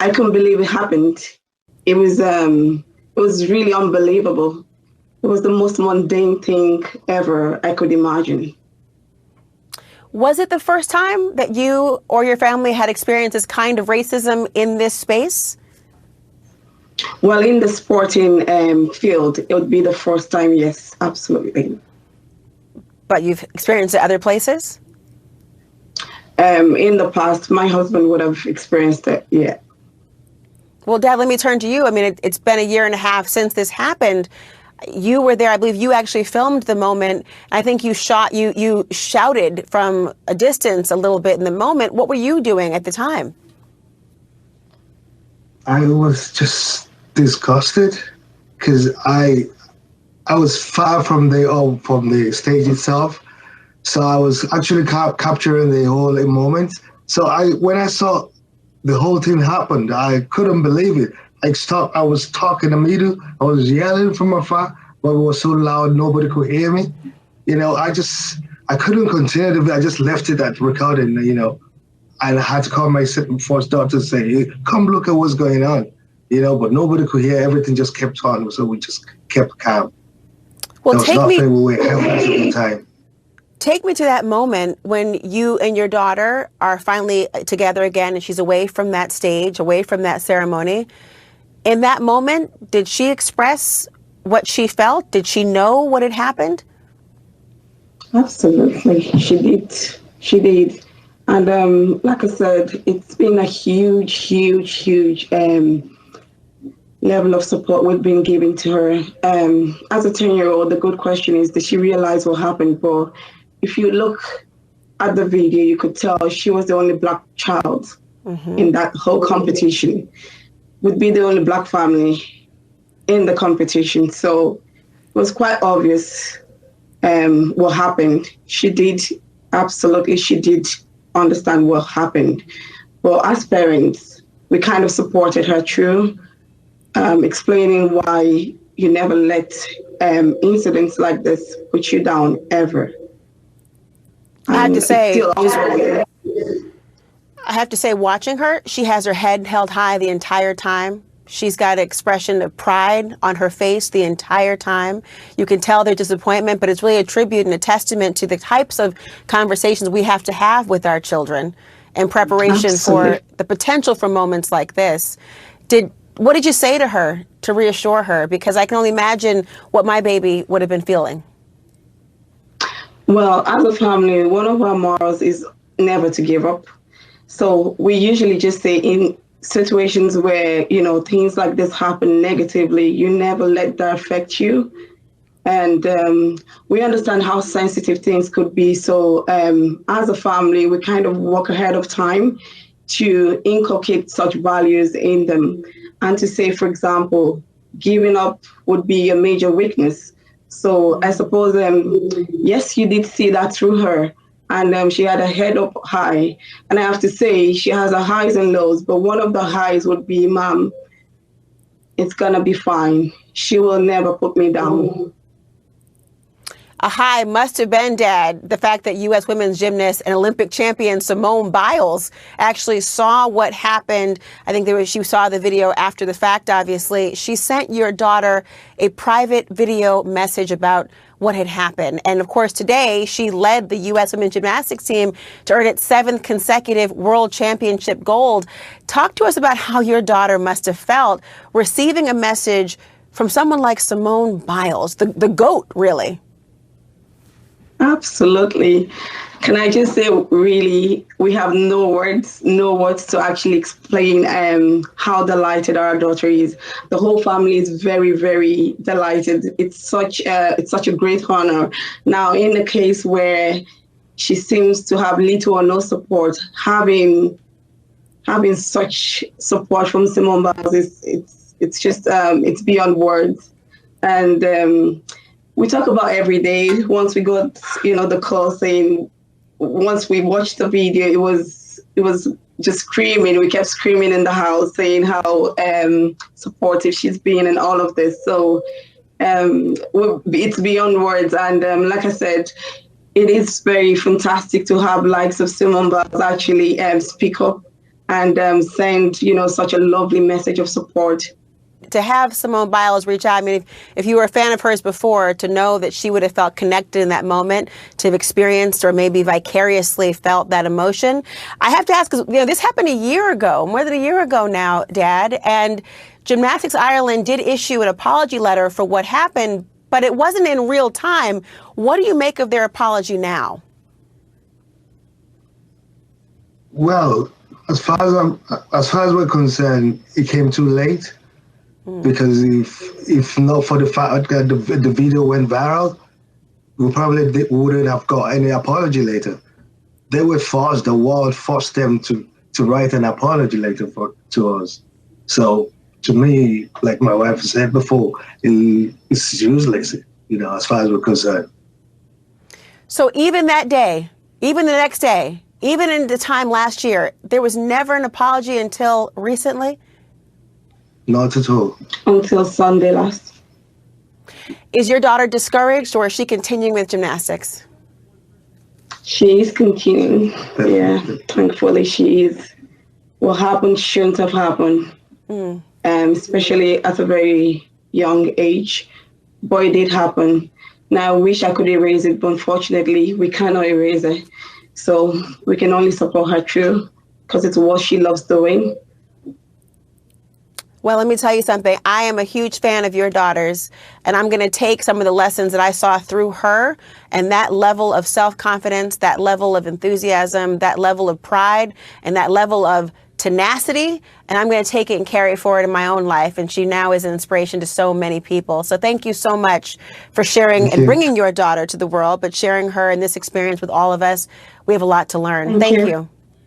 I couldn't believe it happened. It was really unbelievable. It was the most mundane thing ever I could imagine. Was it the first time that you or your family had experienced this kind of racism in this space? Well, in the sporting field, it would be the first time, yes, absolutely. But you've experienced it other places? In the past, my husband would have experienced it, yeah. Well, Dad, let me turn to you. I mean, it's been a year and a half since this happened. You were there. I believe you actually filmed the moment. I think you shouted from a distance a little bit in the moment. What were you doing at the time? I was just disgusted because I was far from the stage itself, so I was actually capturing the whole moment. So when I saw the whole thing happened, I couldn't believe it. I stopped. I was talking in the middle. I was yelling from afar, but it was so loud nobody could hear me. I couldn't continue to. I just left it at recording. And I had to call my first daughter and say, hey, come look at what's going on. But nobody could hear. Everything just kept on. So we just kept calm. Well, we were helpless at the time. Take me to that moment when you and your daughter are finally together again and she's away from that stage, away from that ceremony. In that moment, did she express what she felt? Did she know what had happened? Absolutely. She did. She did. And like I said, it's been a huge level of support we've been giving to her. As a 10-year-old, the good question is, did she realize what happened? But if you look at the video, you could tell she was the only Black child in that whole competition. Would be the only Black family in the competition. So it was quite obvious what happened. She did understand what happened. But as parents, we kind of supported her through, explaining why you never let incidents like this put you down ever. I have to say, watching her, she has her head held high the entire time. She's got an expression of pride on her face the entire time. You can tell their disappointment, but it's really a tribute and a testament to the types of conversations we have to have with our children in preparation for the potential for moments like this. What did you say to her to reassure her? Because I can only imagine what my baby would have been feeling. Well, as a family, one of our morals is never to give up. So we usually just say in situations where, things like this happen negatively, you never let that affect you. And we understand how sensitive things could be. So as a family, we kind of work ahead of time to inculcate such values in them. And to say, for example, giving up would be a major weakness. So I suppose, yes, you did see that through her. And she had her head up high. And I have to say, she has her highs and lows. But one of the highs would be, Mom, it's going to be fine. She will never put me down. A high must have been, Dad, the fact that U.S. women's gymnast and Olympic champion Simone Biles actually saw what happened. I think she saw the video after the fact, obviously. She sent your daughter a private video message about what had happened. And of course, today she led the U.S. women's gymnastics team to earn its 7th consecutive world championship gold. Talk to us about how your daughter must have felt receiving a message from someone like Simone Biles, the GOAT, really. Absolutely. Can I just say, really, we have no words to actually explain how delighted our daughter is. The whole family is very, very delighted. It's such a great honor. Now, in the case where she seems to have little or no support, having such support from Simone Biles it's just it's beyond words. And we talk about every day. Once we got, the call saying, once we watched the video, it was just screaming. We kept screaming in the house, saying how supportive she's been and all of this. So it's beyond words. And like I said, it is very fantastic to have likes of Simone Biles actually speak up and send, such a lovely message of support. To have Simone Biles reach out, I mean, if you were a fan of hers before, to know that she would have felt connected in that moment, to have experienced or maybe vicariously felt that emotion. I have to ask, because this happened a year ago, more than a year ago now, Dad, and Gymnastics Ireland did issue an apology letter for what happened, but it wasn't in real time. What do you make of their apology now? Well, as far as we're concerned, it came too late. Because if not for the fact that the video went viral, we probably wouldn't have got any apology letter. They were forced, the world forced them to write an apology letter to us. So to me, like my wife said before, it's useless, as far as we're concerned. So even that day, even the next day, even in the time last year, there was never an apology until recently? Not at all. Until Sunday last. Is your daughter discouraged, or is she continuing with gymnastics? She is continuing. Yeah, thankfully she is. What happened shouldn't have happened, especially at a very young age. But it did happen. Now I wish I could erase it, but unfortunately we cannot erase it. So we can only support her through, because it's what she loves doing. Well, let me tell you something. I am a huge fan of your daughters, and I'm going to take some of the lessons that I saw through her and that level of self-confidence, that level of enthusiasm, that level of pride, and that level of tenacity, and I'm going to take it and carry it forward in my own life. And she now is an inspiration to so many people. So thank you so much for sharing and bringing your daughter to the world, but sharing her and this experience with all of us. We have a lot to learn. Thank you.